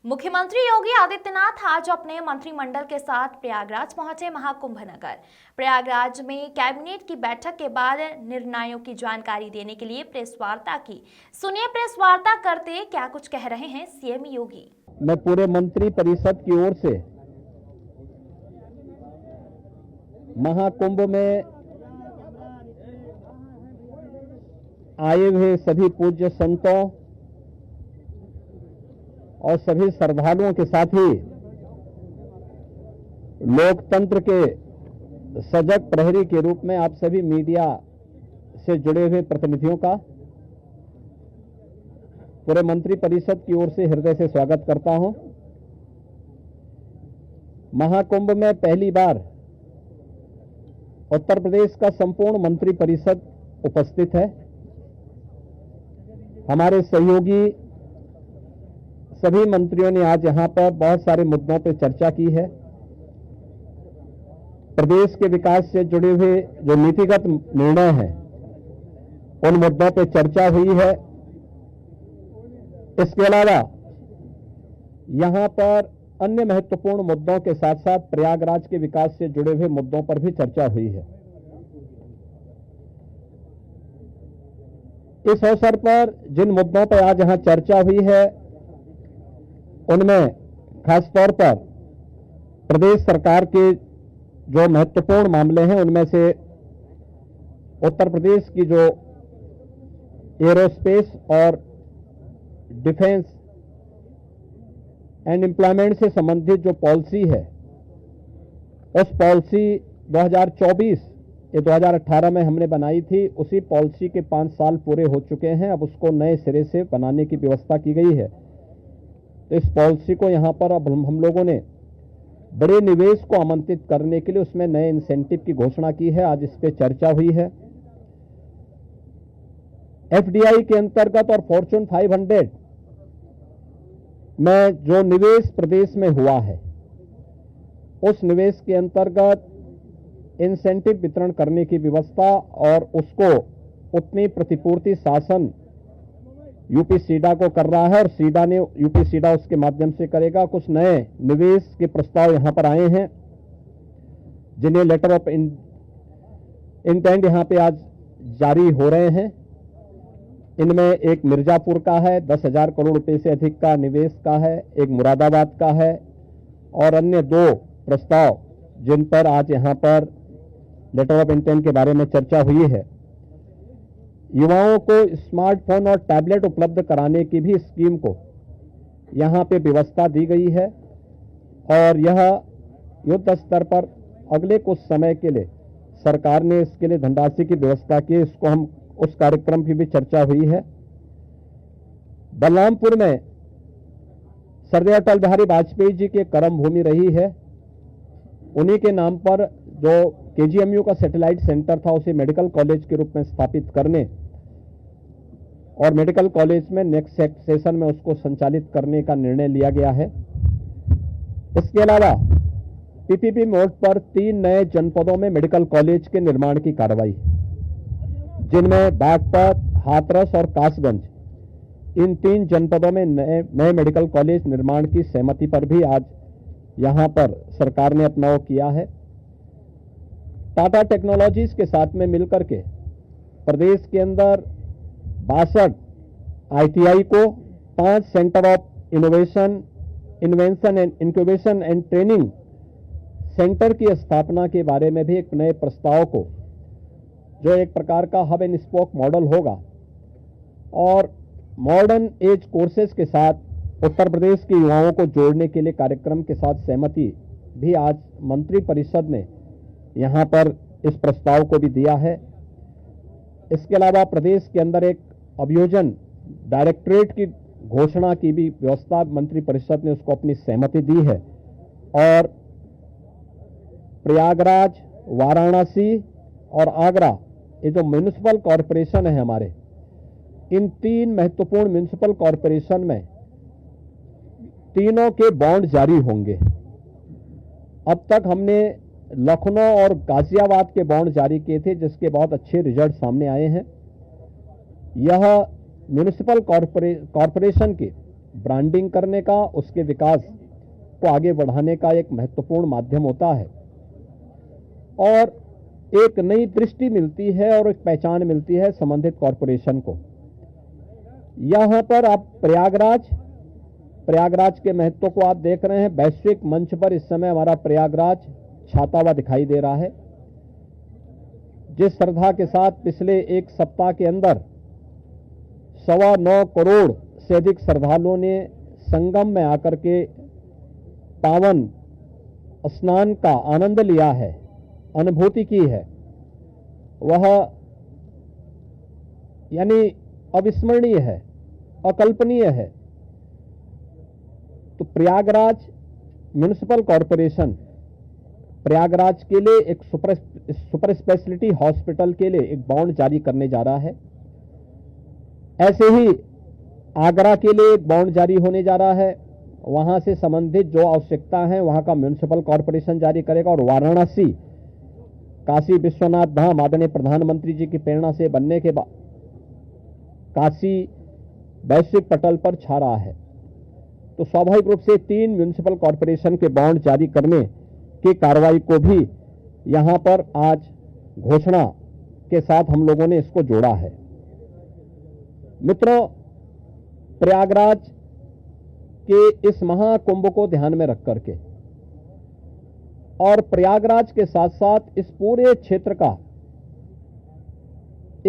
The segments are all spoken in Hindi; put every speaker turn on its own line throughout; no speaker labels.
मुख्यमंत्री योगी आदित्यनाथ आज अपने मंत्रिमंडल के साथ प्रयागराज पहुंचे। महाकुंभ नगर प्रयागराज में कैबिनेट की बैठक के बाद निर्णयों की जानकारी देने के लिए प्रेस वार्ता की। सुनिए प्रेस वार्ता करते क्या कुछ कह रहे हैं सीएम योगी।
मैं पूरे मंत्री परिषद की ओर से महाकुंभ में आए हुए सभी पूज्य संतों और सभी श्रद्धालुओं के साथ ही लोकतंत्र के सजग प्रहरी के रूप में आप सभी मीडिया से जुड़े हुए प्रतिनिधियों का पूरे मंत्री परिषद की ओर से हृदय से स्वागत करता हूं। महाकुंभ में पहली बार उत्तर प्रदेश का संपूर्ण मंत्री परिषद उपस्थित है। हमारे सहयोगी सभी मंत्रियों ने आज यहां पर बहुत सारे मुद्दों पर चर्चा की है। प्रदेश के विकास से जुड़े हुए जो नीतिगत निर्णय हैं उन मुद्दों पर चर्चा हुई है। इसके अलावा यहां पर अन्य महत्वपूर्ण मुद्दों के साथ साथ प्रयागराज के विकास से जुड़े हुए मुद्दों पर भी चर्चा हुई है। इस अवसर पर जिन मुद्दों पर आज यहां चर्चा हुई है उनमें खासतौर पर प्रदेश सरकार के जो महत्वपूर्ण मामले हैं उनमें से उत्तर प्रदेश की जो एरोस्पेस और डिफेंस एंड एम्प्लॉयमेंट से संबंधित जो पॉलिसी है उस पॉलिसी 2024 ये 2018 में हमने बनाई थी, उसी पॉलिसी के 5 साल पूरे हो चुके हैं। अब उसको नए सिरे से बनाने की व्यवस्था की गई है। तो इस पॉलिसी को यहां पर अब हम लोगों ने बड़े निवेश को आमंत्रित करने के लिए उसमें नए इंसेंटिव की घोषणा की है। आज इस पे चर्चा हुई है। एफडीआई के अंतर्गत और फॉर्च्यून 500 में जो निवेश प्रदेश में हुआ है उस निवेश के अंतर्गत इंसेंटिव वितरण करने की व्यवस्था और उसको उतनी प्रतिपूर्ति शासन यूपी सीडा को कर रहा है और सीडा ने यूपी सीडा उसके माध्यम से करेगा। कुछ नए निवेश के प्रस्ताव यहां पर आए हैं जिन्हें लेटर ऑफ इंटेंट यहां पे आज जारी हो रहे हैं। इनमें एक मिर्जापुर का है, 10,000 करोड़ रुपए से अधिक का निवेश का है, एक मुरादाबाद का है और अन्य 2 प्रस्ताव जिन पर आज यहां पर लेटर ऑफ इंटेंट के बारे में चर्चा हुई है। युवाओं को स्मार्टफोन और टैबलेट उपलब्ध कराने की भी स्कीम को यहां पे व्यवस्था दी गई है और यह युद्ध स्तर पर अगले कुछ समय के लिए सरकार ने इसके लिए धनराशि की व्यवस्था की। इसको हम उस कार्यक्रम की भी चर्चा हुई है। बलरामपुर में स्वर्गीय अटल बिहारी वाजपेयी जी की कर्म भूमि रही है। उन्हीं के नाम पर जो केजीएमयू का सैटेलाइट सेंटर था उसे मेडिकल कॉलेज के रूप में स्थापित करने और मेडिकल कॉलेज में नेक्स्ट सेशन में उसको संचालित करने का निर्णय लिया गया है। इसके अलावा पीपीपी मोड पर 3 नए जनपदों में मेडिकल कॉलेज के निर्माण की कार्रवाई, जिनमें बागपत, हाथरस और कासगंज इन 3 जनपदों में नए मेडिकल कॉलेज निर्माण की सहमति पर भी आज यहां पर सरकार ने अपना वो किया है। टाटा टेक्नोलॉजीज के साथ में मिलकर के प्रदेश के अंदर 62 आईटीआई को 5 centre of invention and incubation and training centre की स्थापना के बारे में भी एक नए प्रस्ताव को, जो एक प्रकार का हब एंड स्पोक मॉडल होगा और मॉडर्न एज कोर्सेज के साथ उत्तर प्रदेश के युवाओं को जोड़ने के लिए कार्यक्रम के साथ सहमति भी आज मंत्री परिषद ने यहां पर इस प्रस्ताव को भी दिया है। इसके अलावा प्रदेश के अंदर एक अभियोजन डायरेक्टरेट की घोषणा की भी व्यवस्था मंत्री परिषद ने उसको अपनी सहमति दी है और प्रयागराज, वाराणसी और आगरा ये जो म्युनिसिपल कॉरपोरेशन है हमारे, इन 3 महत्वपूर्ण म्युनिसिपल कॉरपोरेशन में तीनों के बॉन्ड जारी होंगे। अब तक हमने लखनऊ और गाजियाबाद के बॉन्ड जारी किए थे जिसके बहुत अच्छे रिजल्ट सामने आए हैं। यह म्युनिसिपल कॉरपोरेशन के ब्रांडिंग करने का, उसके विकास को आगे बढ़ाने का एक महत्वपूर्ण माध्यम होता है और एक नई दृष्टि मिलती है और एक पहचान मिलती है संबंधित कॉरपोरेशन को। यहां पर आप प्रयागराज के महत्व को आप देख रहे हैं। वैश्विक मंच पर इस समय हमारा प्रयागराज छाता हुआ दिखाई दे रहा है। जिस श्रद्धा के साथ पिछले एक सप्ताह के अंदर 9.25 करोड़ से अधिक श्रद्धालुओं ने संगम में आकर के पावन स्नान का आनंद लिया है, अनुभूति की है, वह यानी अविस्मरणीय है, अकल्पनीय है। तो प्रयागराज म्युनिसिपल कॉरपोरेशन प्रयागराज के लिए एक सुपर स्पेशलिटी हॉस्पिटल के लिए एक बॉन्ड जारी करने जा रहा है। ऐसे ही आगरा के लिए एक बॉन्ड जारी होने जा रहा है। वहां से संबंधित जो आवश्यकता है वहां का म्युनिसिपल कॉरपोरेशन जारी करेगा। और वाराणसी काशी विश्वनाथ धाम आदरणीय प्रधानमंत्री जी की प्रेरणा से बनने के बाद काशी वैश्विक पटल पर छा रहा है। तो स्वाभाविक रूप से 3 म्युनिसिपल कॉरपोरेशन के बॉन्ड जारी करने की कार्रवाई को भी यहां पर आज घोषणा के साथ हम लोगों ने इसको जोड़ा है। मित्रों, प्रयागराज के इस महाकुंभ को ध्यान में रख करके और प्रयागराज के साथ साथ इस पूरे क्षेत्र का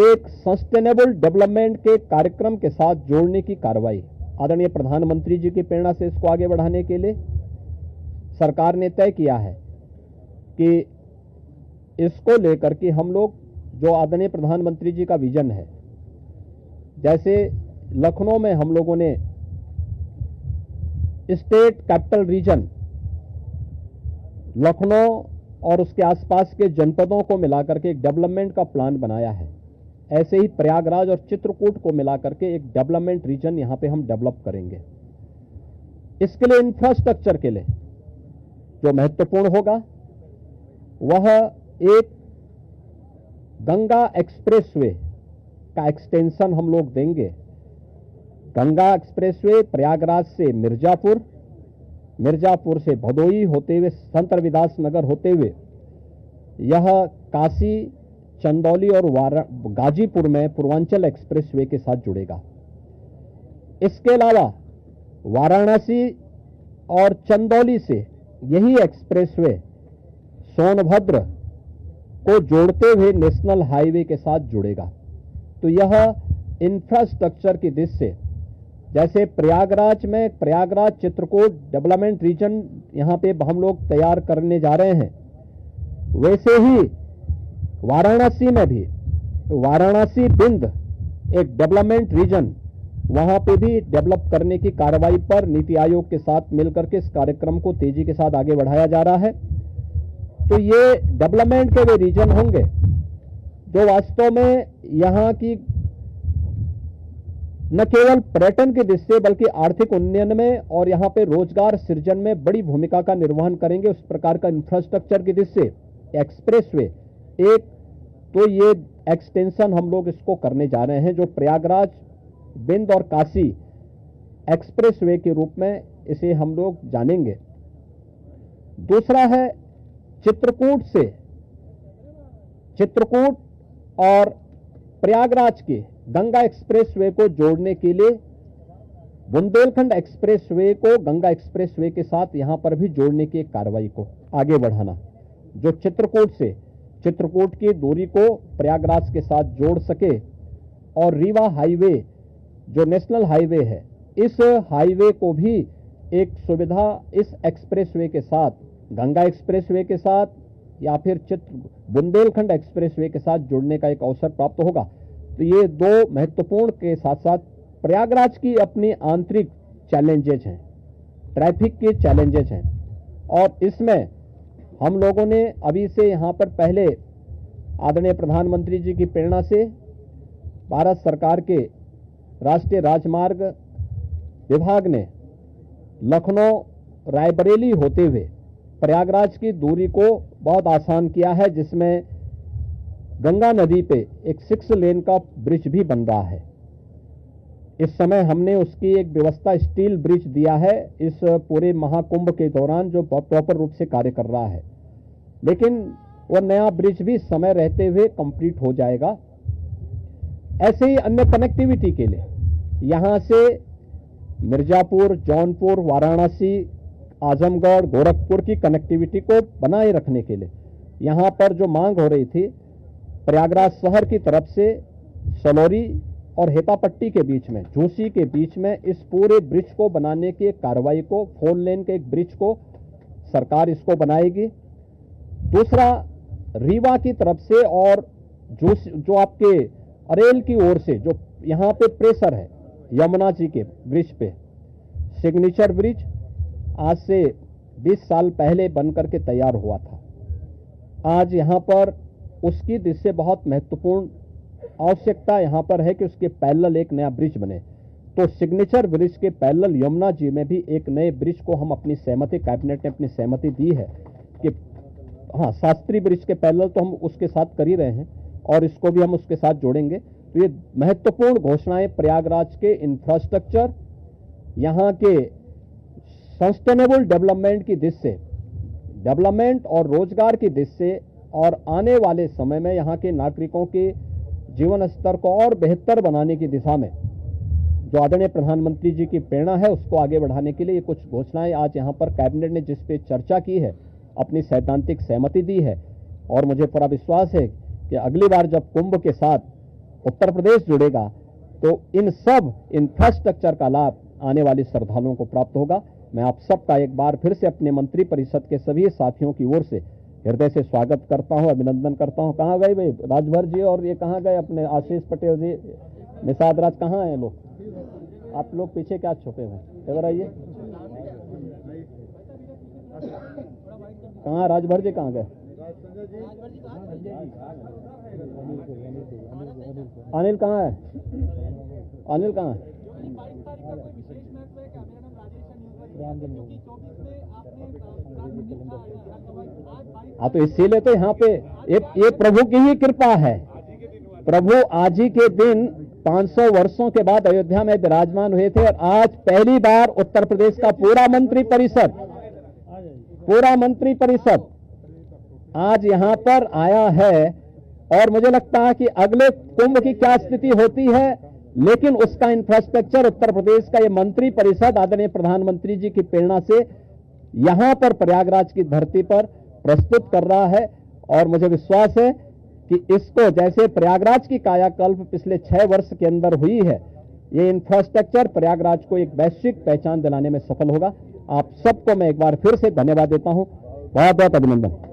एक सस्टेनेबल डेवलपमेंट के कार्यक्रम के साथ जोड़ने की कार्रवाई आदरणीय प्रधानमंत्री जी की प्रेरणा से इसको आगे बढ़ाने के लिए सरकार ने तय किया है कि इसको लेकर के हम लोग जो आदरणीय प्रधानमंत्री जी का विजन है, जैसे लखनऊ में हम लोगों ने स्टेट कैपिटल रीजन लखनऊ और उसके आसपास के जनपदों को मिलाकर के एक डेवलपमेंट का प्लान बनाया है, ऐसे ही प्रयागराज और चित्रकूट को मिलाकर के एक डेवलपमेंट रीजन यहां पे हम डेवलप करेंगे। इसके लिए इंफ्रास्ट्रक्चर के लिए जो महत्वपूर्ण होगा वह एक गंगा एक्सप्रेसवे का एक्सटेंशन हम लोग देंगे। गंगा एक्सप्रेसवे प्रयागराज से मिर्जापुर से भदोई होते हुए संत रविदास नगर होते हुए यह काशी, चंदौली और गाजीपुर में पूर्वांचल एक्सप्रेसवे के साथ जुड़ेगा। इसके अलावा वाराणसी और चंदौली से यही एक्सप्रेसवे सोनभद्र को जोड़ते हुए नेशनल हाईवे के साथ जुड़ेगा। तो यह इंफ्रास्ट्रक्चर की दृष्टि से जैसे प्रयागराज में प्रयागराज चित्रकूट डेवलपमेंट रीजन यहां पे हम लोग तैयार करने जा रहे हैं, वैसे ही वाराणसी में भी वाराणसी बिंद एक डेवलपमेंट रीजन वहां पे भी डेवलप करने की कार्रवाई पर नीति आयोग के साथ मिलकर के इस कार्यक्रम को तेजी के साथ आगे बढ़ाया जा रहा है। तो ये डेवलपमेंट के वे रीजन होंगे जो वास्तव में यहां की न केवल पर्यटन की दृष्टि से बल्कि आर्थिक उन्नयन में और यहां पे रोजगार सृजन में बड़ी भूमिका का निर्वहन करेंगे। उस प्रकार का इंफ्रास्ट्रक्चर की दृष्टि से एक्सप्रेसवे एक तो ये एक्सटेंशन हम लोग इसको करने जा रहे हैं जो प्रयागराज, बिंद और काशी एक्सप्रेसवे के रूप में इसे हम लोग जानेंगे। दूसरा है चित्रकूट और प्रयागराज के गंगा एक्सप्रेसवे को जोड़ने के लिए बुंदेलखंड एक्सप्रेसवे को गंगा एक्सप्रेसवे के साथ यहां पर भी जोड़ने की एक कार्रवाई को आगे बढ़ाना, जो चित्रकूट की दूरी को प्रयागराज के साथ जोड़ सके और रीवा हाईवे जो नेशनल हाईवे है, इस हाईवे को भी एक सुविधा इस एक्सप्रेसवे के साथ, गंगा एक्सप्रेसवे के साथ या फिर बुंदेलखंड एक्सप्रेसवे के साथ जुड़ने का एक अवसर प्राप्त होगा। तो ये दो महत्वपूर्ण के साथ साथ प्रयागराज की अपनी आंतरिक चैलेंजेज हैं, ट्रैफिक के चैलेंजेज हैं और इसमें हम लोगों ने अभी से यहाँ पर पहले आदरणीय प्रधानमंत्री जी की प्रेरणा से भारत सरकार के राष्ट्रीय राजमार्ग विभाग ने लखनऊ रायबरेली होते हुए प्रयागराज की दूरी को बहुत आसान किया है, जिसमें गंगा नदी पे एक 6 लेन का ब्रिज भी बन रहा है। इस समय हमने उसकी एक व्यवस्था स्टील ब्रिज दिया है इस पूरे महाकुंभ के दौरान, जो प्रॉपर रूप से कार्य कर रहा है। लेकिन वो नया ब्रिज भी समय रहते हुए कंप्लीट हो जाएगा। ऐसे ही अन्य कनेक्टिविटी के लिए यहां से मिर्जापुर, जौनपुर, वाराणसी, आजमगढ़, गोरखपुर की कनेक्टिविटी को बनाए रखने के लिए यहां पर जो मांग हो रही थी, प्रयागराज शहर की तरफ से सलौरी और हेपापट्टी के बीच में, झूसी के बीच में इस पूरे ब्रिज को बनाने की एक कार्रवाई को, 4 लेन के एक ब्रिज को सरकार इसको बनाएगी। दूसरा, रीवा की तरफ से और जो आपके अरेल की ओर से जो यहां पे प्रेशर है यमुना जी के ब्रिज पे, सिग्नेचर ब्रिज आज से 20 साल पहले बनकर के तैयार हुआ था। आज यहां पर उसकी दृष्टि से बहुत महत्वपूर्ण आवश्यकता यहां पर है कि उसके पैरेलल एक नया ब्रिज बने। तो सिग्नेचर ब्रिज के पैरेलल यमुना जी में भी एक नए ब्रिज को हम अपनी सहमति, कैबिनेट ने अपनी सहमति दी है कि हाँ, शास्त्री ब्रिज के पैरेलल तो हम उसके साथ कर ही रहे हैं और इसको भी हम उसके साथ जोड़ेंगे। तो ये महत्वपूर्ण घोषणाएं प्रयागराज के इंफ्रास्ट्रक्चर, यहां के सस्टेनेबल डेवलपमेंट की दृष्टि से, डेवलपमेंट और रोजगार की दृष्टि से, और आने वाले समय में यहां के नागरिकों के जीवन स्तर को और बेहतर बनाने की दिशा में जो आदरणीय प्रधानमंत्री जी की प्रेरणा है उसको आगे बढ़ाने के लिए ये कुछ घोषणाएं आज यहां पर कैबिनेट ने जिस पे चर्चा की है, अपनी सैद्धांतिक सहमति दी है। और मुझे पूरा विश्वास है कि अगली बार जब कुंभ के साथ उत्तर प्रदेश जुड़ेगा तो इन सब इंफ्रास्ट्रक्चर का लाभ आने वाले श्रद्धालुओं को प्राप्त होगा। मैं आप सबका एक बार फिर से अपने मंत्री परिषद के सभी साथियों की ओर से हृदय से स्वागत करता हूं, अभिनंदन करता हूं। कहाँ गए भाई राजभर जी, और ये कहाँ गए अपने आशीष पटेल जी, निषाद राज, कहाँ हैं लोग? आप लोग पीछे क्या छुपे हुए, इधर आइए। कहाँ राजभर जी, कहाँ गए? अनिल कहाँ है? अनिल कहाँ है? हाँ, तो इसीलिए तो यहाँ पे ये प्रभु की ही कृपा है। प्रभु आज ही के दिन 500 वर्षों के बाद अयोध्या में विराजमान हुए थे और आज पहली बार उत्तर प्रदेश का पूरा मंत्री परिषद आज यहां पर आया है। और मुझे लगता है कि अगले कुंभ की क्या स्थिति होती है, लेकिन उसका इंफ्रास्ट्रक्चर उत्तर प्रदेश का ये मंत्री परिषद आदरणीय प्रधानमंत्री जी की प्रेरणा से यहां पर प्रयागराज की धरती पर प्रस्तुत कर रहा है। और मुझे विश्वास है कि इसको, जैसे प्रयागराज की कायाकल्प पिछले 6 वर्ष के अंदर हुई है, ये इंफ्रास्ट्रक्चर प्रयागराज को एक वैश्विक पहचान दिलाने में सफल होगा। आप सबको मैं एक बार फिर से धन्यवाद देता हूं। बहुत बहुत अभिनंदन।